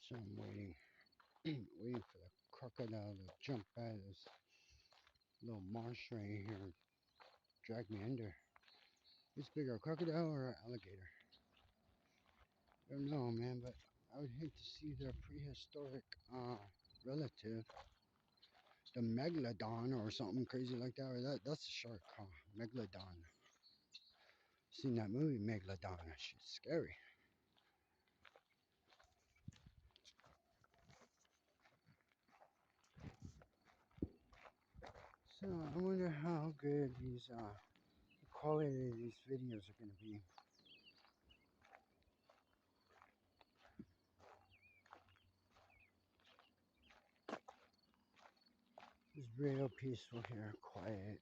So I'm waiting, waiting for the crocodile to jump out of this little marsh right here, drag me under. Who's bigger, a crocodile or an alligator? I don't know, man, but I would hate to see their prehistoric relative, the Megalodon or something crazy like that. Or that's a shark, huh? Megalodon. Seen that movie, Megalodon. That shit's scary. So I wonder how good these the quality of these videos are gonna be. It's real peaceful here, quiet.